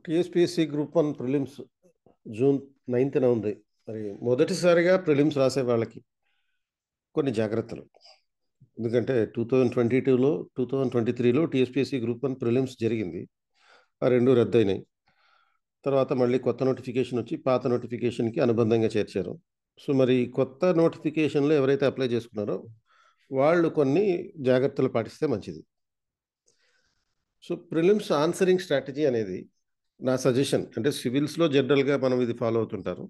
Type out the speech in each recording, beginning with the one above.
TSPSC group 1 prelims June 9న ఉంది. మరి మొదటిసారిగా ప్రిలిమ్స్ రాసే వాళ్ళకి కొన్ని జాగ్రత్తలు. ఎందుకంటే 2022లో 2023లో టీఎస్పీఎస్సీ గ్రూప్ 1 ప్రిలిమ్స్ జరిగింది. ఆ 2 రద్దయినాయి. తర్వాత మళ్ళీ కొత్త నోటిఫికేషన్ వచ్చి పాత నోటిఫికేషన్‌కి అనుబంధంగా చేర్చారు. సో, మరి కొత్త నోటిఫికేషన్‌లో ఎవరైతే అప్లై చేసుకున్నారో వాళ్ళు కొన్ని జాగ్రత్తలు పాటిస్తే మంచిది. సో, ప్రిలిమ్స్ ఆన్సరింగ్ స్ట్రాటజీ అనేది నా సజెషన్. అంటే సివిల్స్‌లో జనరల్‌గా మనం ఇది ఫాలో అవుతుంటారు.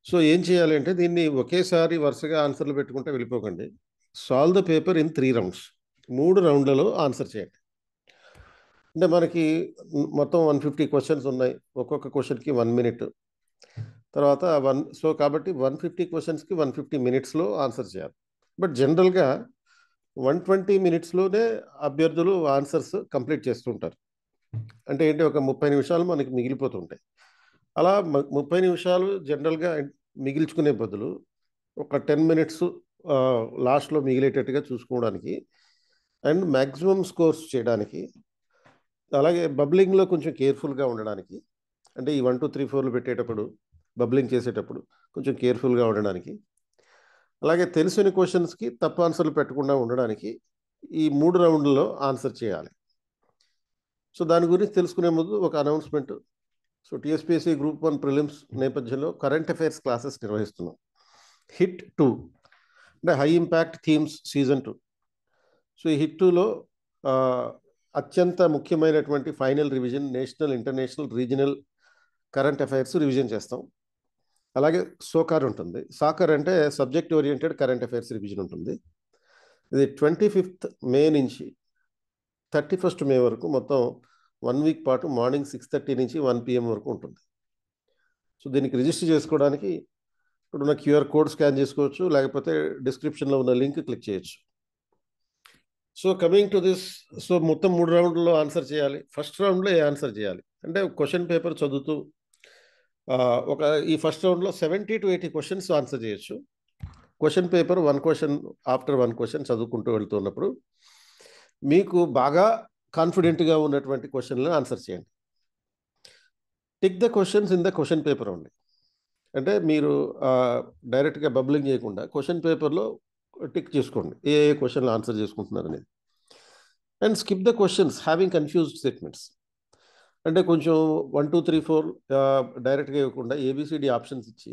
సో, ఏం చేయాలి అంటే దీన్ని ఒకేసారి వరుసగా ఆన్సర్‌లు పెట్టుకుంటే వెళ్ళిపోకండి. Solve the paper in 3 rounds. 3 రౌండ్లలో ఆన్సర్ చేయండి. అంటే మనకి మొత్తం 150 క్వెషన్స్ ఉన్నాయి. ఒక్కొక్క క్వెషన్‌కి 1 మినిట్. తర్వాత కాబట్టి 150 క్వెషన్స్‌కి 150 మినిట్స్‌లో ఆన్సర్ చేయాలి. బట్ జనరల్‌గా 120 మినిట్స్‌లోనే అభ్యర్థులు ఆన్సర్స్ కంప్లీట్ చేస్తుంటారు. అంటే ఏంటి, ఒక 30 నిమిషాలు మనకి మిగిలిపోతుంటాయి. అలా 30 నిమిషాలు జనరల్‌గా మిగిల్చుకునే బదులు ఒక 10 మినిట్స్ లాస్ట్‌లో మిగిలేటట్టుగా చూసుకోవడానికి అండ్ మాక్సిమం స్కోర్స్ చేయడానికి, అలాగే బబ్లింగ్‌లో కొంచెం కేర్‌ఫుల్‌గా ఉండడానికి, అంటే ఈ 1, 2, 3, 4లు పెట్టేటప్పుడు, బబ్లింగ్ చేసేటప్పుడు కొంచెం కేర్‌ఫుల్‌గా ఉండడానికి, అలాగే తెలిసిన క్వెషన్స్‌కి తప్పు ఆన్సర్‌లు పెట్టకుండా ఉండడానికి ఈ 3 రౌండ్‌లలో ఆన్సర్ చేయాలి. సో, దాని గురించి తెలుసుకునే ముందు ఒక announcement. So, TSPSC group 1 prelims నేపథ్యంలో కరెంట్ అఫైర్స్ క్లాసెస్ నిర్వహిస్తున్నాం. హిట్ 2 అంటే high impact themes season 2. So, ఈ హిట్ 2లో అత్యంత ముఖ్యమైనటువంటి final revision, national, international, regional current affairs revision చేస్తాం. అలాగే సోకార్ ఉంటుంది. సాకర్ అంటే subject oriented current affairs revision ఉంటుంది. ఇది 25th మే నుంచి 31st మే వరకు మొత్తం 1 వీక్ పాటు మార్నింగ్ 6:30 నుంచి 1 PM వరకు ఉంటుంది. సో, దీనికి రిజిస్టర్ చేసుకోవడానికి ఇప్పుడున్న క్యూఆర్ కోడ్ స్కాన్ చేసుకోవచ్చు, లేకపోతే డిస్క్రిప్షన్లో ఉన్న లింక్ క్లిక్ చేయొచ్చు. So, coming to this, so మొత్తం 3 రౌండ్లలో ఆన్సర్ చేయాలి. ఫస్ట్ రౌండ్లో ఏ ఆన్సర్ చేయాలి అంటే క్వశ్చన్ పేపర్ చదువుతూ ఈ ఫస్ట్ రౌండ్లో 70 to 80 క్వశ్చన్స్ ఆన్సర్ చేయొచ్చు. Question paper 1 question after 1 question చదువుకుంటూ వెళ్తున్నప్పుడు మీకు బాగా కాన్ఫిడెంట్గా ఉన్నటువంటి క్వశ్చన్లను ఆన్సర్ చేయండి. Tick the questions in the question paper only. అంటే మీరు డైరెక్ట్గా బబ్లింగ్ చేయకుండా క్వశ్చన్ పేపర్లో టిక్ చేసుకోండి ఏ ఏ క్వశ్చన్లు ఆన్సర్ చేసుకుంటున్నారు అనేది. And skip the questions having confused statements. అంటే కొంచెం 1, 2, 3, 4 డైరెక్ట్గా ఇవ్వకుండా ఏబిసిడి ఆప్షన్స్ ఇచ్చి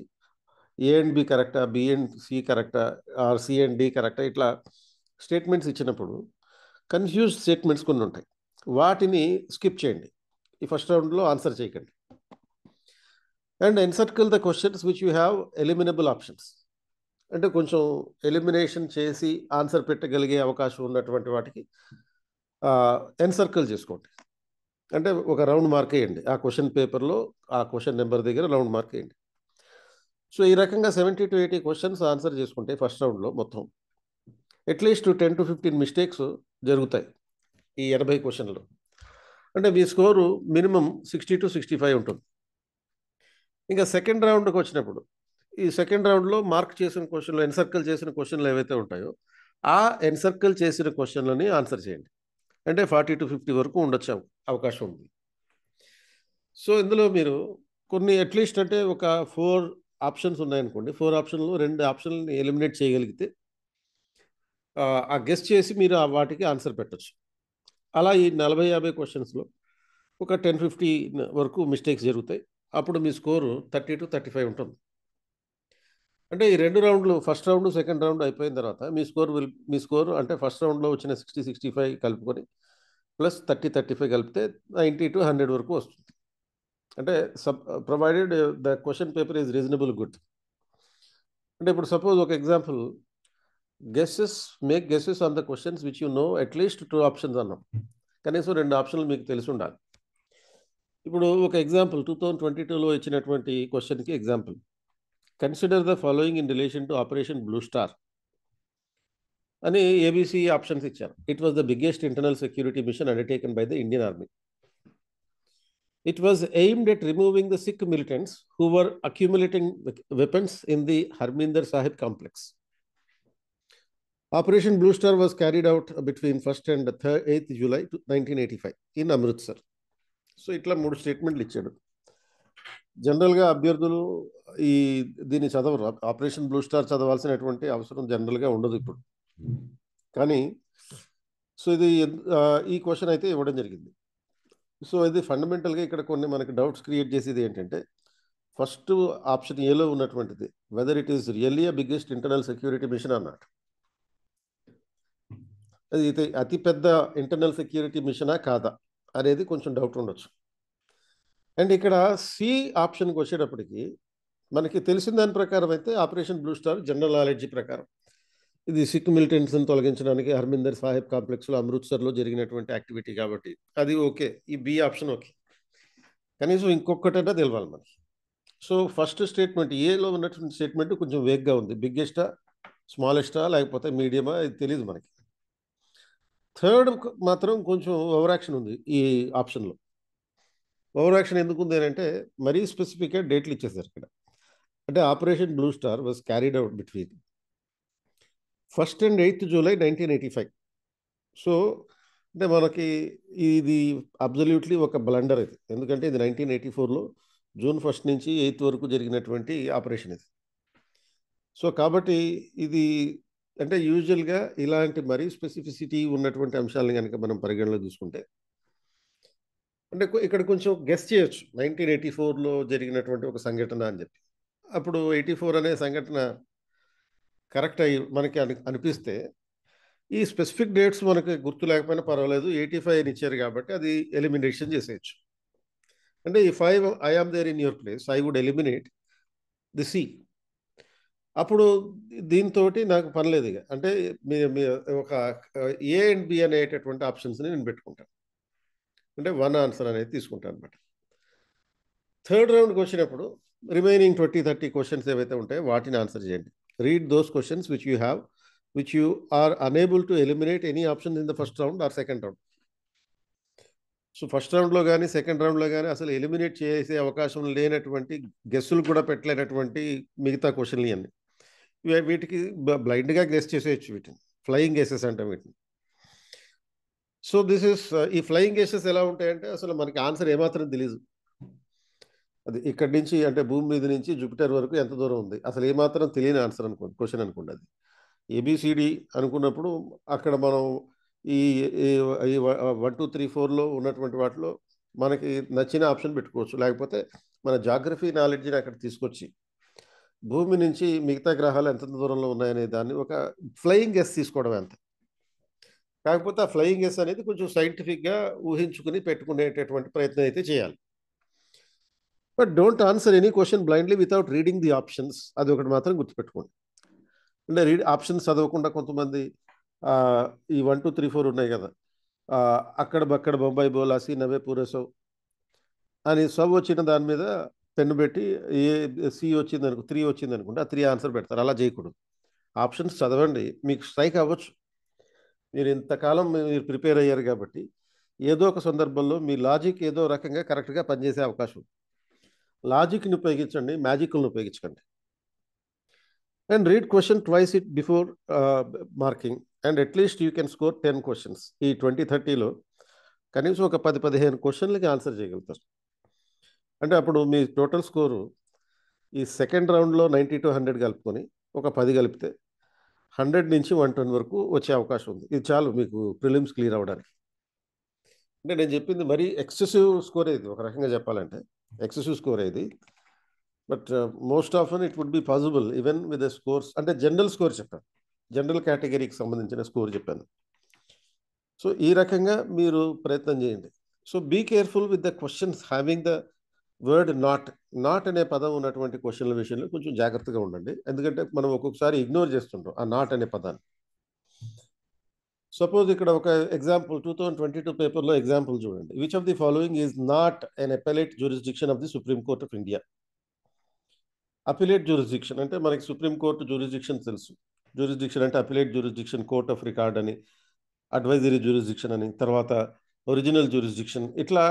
ఏ అండ్ బి కరెక్టా, బి అండ్ సి కరెక్టా, ఆర్ సి అండ్ డి కరెక్టా, ఇట్లా స్టేట్మెంట్స్ ఇచ్చినప్పుడు కన్ఫ్యూజ్డ్ స్టేట్మెంట్స్ కొన్ని ఉంటాయి. వాటిని స్కిప్ చేయండి. ఈ ఫస్ట్ రౌండ్లో ఆన్సర్ చేయకండి. And encircle the questions which you have eliminable options. అంటే కొంచెం ఎలిమినేషన్ చేసి ఆన్సర్ పెట్టగలిగే అవకాశం ఉన్నటువంటి వాటికి ఎన్సర్కిల్ చేసుకోండి. అంటే ఒక రౌండ్ మార్క్ వేయండి. ఆ క్వశ్చన్ పేపర్లో ఆ క్వశ్చన్ నెంబర్ దగ్గర రౌండ్ మార్క్ వేయండి. సో, ఈ రకంగా 70 to 80 క్వశ్చన్స్ ఆన్సర్ చేసుకుంటే ఫస్ట్ రౌండ్లో మొత్తం అట్లీస్ట్ 10 to 15 మిస్టేక్స్ జరుగుతాయి ఈ 80 క్వశ్చన్లు. అంటే మీ స్కోరు మినిమం 60 to 65 ఉంటుంది. ఇంకా సెకండ్ రౌండ్కి వచ్చినప్పుడు ఈ సెకండ్ రౌండ్లో మార్క్ చేసిన క్వశ్చన్లు, ఎన్సర్కిల్ చేసిన క్వశ్చన్లు ఏవైతే ఉంటాయో ఆ ఎన్సర్కిల్ చేసిన క్వశ్చన్లని ఆన్సర్ చేయండి. అంటే 40 to 50 వరకు ఉండొచ్చు అవకాశం ఉంది. సో, ఇందులో మీరు కొన్ని అట్లీస్ట్ అంటే ఒక 4 ఆప్షన్స్ ఉన్నాయనుకోండి. 4 ఆప్షన్లు 2 ఆప్షన్లని ఎలిమినేట్ చేయగలిగితే ఆ గెస్ చేసి మీరు వాటికి ఆన్సర్ పెట్టచ్చు. అలా ఈ 40-50 క్వశ్చన్స్లో ఒక 10-15 వరకు మిస్టేక్స్ జరుగుతాయి. అప్పుడు మీ స్కోరు 30 to 35 ఉంటుంది. అంటే ఈ 2 రౌండ్లు, ఫస్ట్ రౌండ్, సెకండ్ రౌండ్ అయిపోయిన తర్వాత మీ స్కోర్ అంటే ఫస్ట్ రౌండ్లో వచ్చిన 60-65 కలుపుకొని ప్లస్ 30-35 కలిపితే 90 to 100 వరకు వస్తుంది. అంటే provided the question paper is reasonable good. అంటే ఇప్పుడు సపోజ్ ఒక example, make guesses on the questions which you know at least 2 options అన్నాం. కనీసం 2 ఆప్షన్లు మీకు తెలిసి ఉండాలి. ఇప్పుడు ఒక ఎగ్జాంపుల్ 2022లో ఇచ్చినటువంటి క్వశ్చన్కి example, consider the following in relation to operation blue star అని ఏబిసి ఆప్షన్స్ ఇచ్చారు. It was the biggest internal security mission undertaken by the Indian army. It was aimed at removing the Sikh militants who were accumulating weapons in the Harminder Sahib complex. Operation Blue Star was carried out between 1st and 8th July 1985 in Amritsar. So ఇట్లా 3 స్టేట్మెంట్లు ఇచ్చాడు. జనరల్గా అభ్యర్థులు ఈ దీన్ని చదవరు. Operation blue star చదవాల్సినటువంటి అవసరం జనరల్గా ఉండదు ఇప్పుడు. కానీ సో ఇది ఈ క్వశ్చన్ అయితే ఇవ్వడం జరిగింది. సో ఇది ఫండమెంటల్గా ఇక్కడ కొన్ని మనకి డౌట్స్ క్రియేట్ చేసేది ఏంటంటే, ఫస్ట్ ఆప్షన్ ఏలో ఉన్నటువంటిది whether it is really a biggest internal security mission అన్నట్టు. అది అయితే అతిపెద్ద ఇంటర్నల్ సెక్యూరిటీ మిషనా కాదా అనేది కొంచెం డౌట్ ఉండొచ్చు. అండ్ ఇక్కడ సి ఆప్షన్కి వచ్చేటప్పటికి మనకి తెలిసిన దాని ప్రకారం అయితే operation blue star general knowledge ప్రకారం ఇది సిక్ మిలిటెంట్స్ని తొలగించడానికి హర్మిందర్ సాహిబ్ కాంప్లెక్స్లో అమృత్సర్లో జరిగినటువంటి యాక్టివిటీ కాబట్టి అది ఓకే. ఈ బి ఆప్షన్ ఓకే. కనీసం ఇంకొకటైనా తెలవాలి మనకి. సో ఫస్ట్ స్టేట్మెంట్ ఏలో ఉన్నటువంటి స్టేట్మెంట్ కొంచెం వేగ్గా ఉంది. బిగ్గెస్టా, స్మాలెస్టా, లేకపోతే మీడియమా, ఇది తెలియదు మనకి. థర్డ్ మాత్రం కొంచెం ఓవర్ యాక్షన్ ఉంది ఈ ఆప్షన్లో. ఓవర్ యాక్షన్ ఎందుకు ఉంది అని అంటే మరీ స్పెసిఫిక్గా డేట్లు ఇచ్చేసారు ఇక్కడ. అంటే operation blue star was carried out between 1st and 8th July 1985. So అంటే మనకి ఇది అబ్జల్యూట్లీ ఒక బ్లండర్ ఇది. ఎందుకంటే ఇది 1984లో June 1st నుంచి 8th వరకు జరిగినటువంటి ఆపరేషన్ ఇది. సో కాబట్టి ఇది అంటే యూజువల్గా ఇలాంటి మరీ స్పెసిఫిసిటీ ఉన్నటువంటి అంశాలను కనుక మనం పరిగణలో తీసుకుంటే అంటే ఇక్కడ కొంచెం గెస్ చేయొచ్చు 1984లో జరిగినటువంటి ఒక సంఘటన అని చెప్పి. అప్పుడు 84 అనే సంఘటన కరెక్ట్ అయ్యి మనకి అనిపిస్తే ఈ స్పెసిఫిక్ డేట్స్ మనకి గుర్తు లేకపోయినా పర్వాలేదు, 85 అని ఇచ్చారు కాబట్టి అది ఎలిమినేషన్ చేసేయచ్చు. అంటే if I am there in your place I would eliminate the C. అప్పుడు దీంతో నాకు పని లేదు ఇక. అంటే మీ ఒక ఏ అండ్ బి అనేటటువంటి ఆప్షన్స్ని నేను పెట్టుకుంటాను. అంటే 1 ఆన్సర్ అనేది తీసుకుంటాను అనమాట. థర్డ్ రౌండ్కి వచ్చినప్పుడు రిమైనింగ్ 20-30 క్వశ్చన్స్ ఏవైతే ఉంటాయో వాటిని ఆన్సర్ చేయండి. Read those questions which you are unable to eliminate any options in the first round or second round. So first రౌండ్లో కానీ సెకండ్ రౌండ్లో కానీ అసలు ఎలిమినేట్ చేసే అవకాశం లేనటువంటి గెస్సులు కూడా పెట్టలేనటువంటి మిగతా క్వశ్చన్లు అన్నీ వీటికి బ్లైండ్గా గెస్ చేసేయచ్చు. వీటిని ఫ్లయింగ్ గెసెస్ అంటాం వీటిని. సో ఈ ఫ్లయింగ్ గెసెస్ ఎలా ఉంటాయంటే అసలు మనకి ఆన్సర్ ఏమాత్రం తెలియదు. అది ఇక్కడి నుంచి అంటే భూమి మీద నుంచి జూపిటర్ వరకు ఎంత దూరం ఉంది అసలు ఏమాత్రం తెలియని ఆన్సర్ అనుకోండి, క్వశ్చన్ అనుకోండి. అది ఏబిసిడి అనుకున్నప్పుడు అక్కడ మనం ఈ 1, 2, 3, 4లో ఉన్నటువంటి వాటిలో మనకి నచ్చిన ఆప్షన్ పెట్టుకోవచ్చు. లేకపోతే మన జాగ్రఫీ నాలెడ్జ్ని అక్కడ తీసుకొచ్చి భూమి నుంచి మిగతా గ్రహాలు ఎంత దూరంలో ఉన్నాయనే దాన్ని ఒక ఫ్లయింగ్ గెస్ తీసుకోవడం ఎంత. కాకపోతే ఆ ఫ్లయింగ్ గెస్ అనేది కొంచెం సైంటిఫిక్గా ఊహించుకుని పెట్టుకునేటటువంటి ప్రయత్నం అయితే చేయాలి. But don't answer any question blindly without reading the options. అది ఒకటి మాత్రం గుర్తుపెట్టుకోండి. అంటే ఆప్షన్స్ చదవకుండా కొంతమంది ఈ 1, 2, 3, 4 ఉన్నాయి కదా, అక్కడ బక్కడ బొంబాయి బోలా సి నవే పూరేసో అని సబ్ వచ్చిన దాని మీద పెన్ను పెట్టి సి వచ్చింది అనుకో 3 వచ్చింది అనుకుంటే ఆ 3 ఆన్సర్ పెడతారు. అలా చేయకూడదు. ఆప్షన్స్ చదవండి. మీకు స్ట్రైక్ అవ్వచ్చు. మీరు ఇంతకాలం మీరు ప్రిపేర్ అయ్యారు కాబట్టి ఏదో ఒక సందర్భంలో మీ లాజిక్ ఏదో రకంగా కరెక్ట్గా పనిచేసే అవకాశం. లాజిక్ని ఉపయోగించండి, మ్యాజిక్ని ఉపయోగించకండి. And read question twice it before marking and at least you can score 10 questions. ఈ 20-30లో కనీసం ఒక 10-15 క్వశ్చన్లకి ఆన్సర్ చేయగలుగుతారు. అంటే అప్పుడు మీ టోటల్ స్కోరు ఈ సెకండ్ రౌండ్లో 90 to 100 కలుపుకొని ఒక 10 కలిపితే 100 నుంచి 110 వరకు వచ్చే అవకాశం ఉంది. ఇది చాలు మీకు ప్రిలిమ్స్ క్లియర్ అవ్వడానికి. అంటే నేను చెప్పింది మరీ ఎక్సెసివ్ స్కోర్ ఇది, ఒక రకంగా చెప్పాలంటే ఎక్సెసివ్ స్కోర్ ఇది. But most often it would be possible even with the scores. అంటే జనరల్ స్కోర్ చెప్పాను, జనరల్ కేటగిరీకి సంబంధించిన స్కోర్ చెప్పాను. సో ఈ రకంగా మీరు ప్రయత్నం చేయండి. So be careful with the questions having the word not అనే పదం ఉన్నటువంటి క్వశ్చన్ల విషయంలో కొంచెం జాగ్రత్తగా ఉండండి. ఎందుకంటే మనం ఒక్కొక్కసారి ఇగ్నోర్ చేస్తుంటాం ఆ నాట్ అనే పదాన్ని. సపోజ్ ఇక్కడ ఒక ఎగ్జాంపుల్ 2022 పేపర్లో ఎగ్జాంపుల్ చూడండి. Which of the following is not an appellate jurisdiction of the supreme court of India. Appellate jurisdiction అంటే మనకి సుప్రీంకోర్టు జ్యూరిస్డిక్షన్ తెలుసు. జ్యూరిస్డిక్షన్ అంటే appellate jurisdiction, court of record అని, అడ్వైజరీ జ్యూరిస్డిక్షన్ అని, తర్వాత ఒరిజినల్ జ్యూరిస్డిక్షన్, ఇట్లా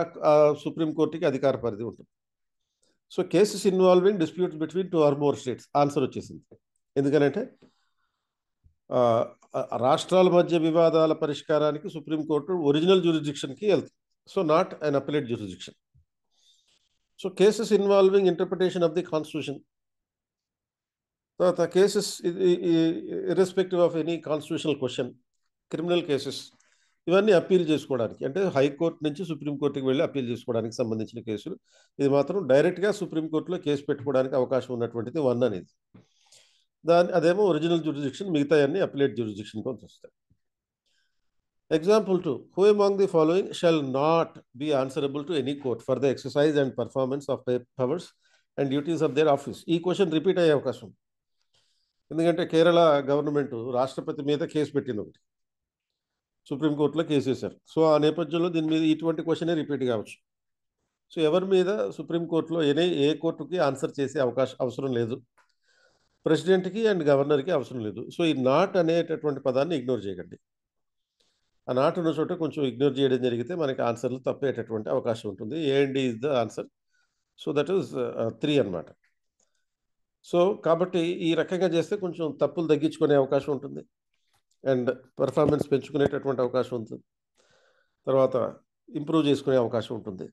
సుప్రీంకోర్టుకి అధికార పరిధి ఉంటుంది. So cases involving disputes between 2 or more states. Answer వచ్చేసింది. ఎందుకనంటే రాష్ట్రాల మధ్య వివాదాల పరిష్కారానికి సుప్రీంకోర్టు ఒరిజినల్ జ్యూరిస్డిక్షన్కి వెళ్తుంది. So not an appellate jurisdiction. So cases involving interpretation of the constitution, తర్వాత cases irrespective of any constitutional question, criminal cases, ఇవన్నీ అప్పీల్ చేసుకోవడానికి, అంటే హైకోర్టు నుంచి సుప్రీంకోర్టుకి వెళ్ళి అప్పీల్ చేసుకోవడానికి సంబంధించిన కేసులు. ఇది మాత్రం డైరెక్ట్గా సుప్రీంకోర్టులో కేసు పెట్టుకోవడానికి అవకాశం ఉన్నటువంటిది 1 అనేది. అదేమో ఒరిజినల్ జ్యూరిడిక్షన్, మిగతా అన్ని అప్లేట్ జ్యూరిడిక్షన్ కొంత వస్తాయి. Example 2. Who among the following shall not be answerable to any court for the exercise and performance of their powers and duties of their office? ఈ క్వశ్చన్ రిపీట్ అయ్యే అవకాశం, ఎందుకంటే Kerala government రాష్ట్రపతి మీద కేసు పెట్టింది ఒకటి, సుప్రీంకోర్టులో కేసు వేశారు. సో ఆ నేపథ్యంలో దీని మీద ఇటువంటి క్వశ్చనే రిపీట్ కావచ్చు. సో ఎవరి మీద సుప్రీంకోర్టులో ఏ కోర్టుకి ఆన్సర్ చేసే అవసరం లేదు, ప్రెసిడెంట్కి అండ్ గవర్నర్కి అవసరం లేదు. సో ఈ నాట్ అనేటటువంటి పదాన్ని ఇగ్నోర్ చేయకండి. ఆ నాట్ ఉన్న చోట కొంచెం ఇగ్నోర్ చేయడం జరిగితే మనకి ఆన్సర్లు తప్పేటటువంటి అవకాశం ఉంటుంది. A&D is the answer. So that is 3 అన్నమాట. సో కాబట్టి ఈ రకంగా చేస్తే కొంచెం తప్పులు తగ్గించుకునే అవకాశం ఉంటుంది అండ్ పర్ఫార్మెన్స్ పెంచుకునేటటువంటి అవకాశం ఉంటుంది, తర్వాత ఇంప్రూవ్ చేసుకునే అవకాశం ఉంటుంది.